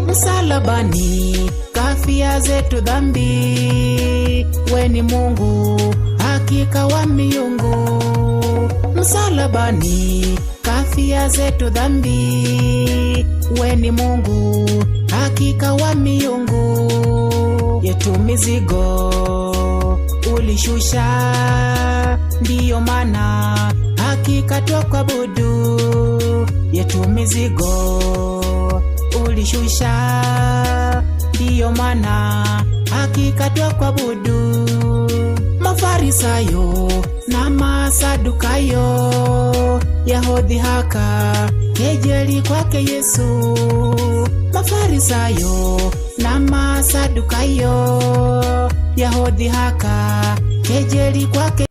Msalabani kafia zetu dhambi, we ni Mungu hakika wa miungu. Msalabani kafia zetu dhambi, we ni Mungu hakika wa miungu. Yetu mizigo ulishusha, ndiyo maana hakika twakuabudu. Yetu mizigo ulishusha, ndiyo maana hakika twakuabudu. Mafarisayo na Masadukayo yahodhihaka kejeli kwake Yesu. Mafarisayo na Masadukayo yahodhihaka kejeli kwake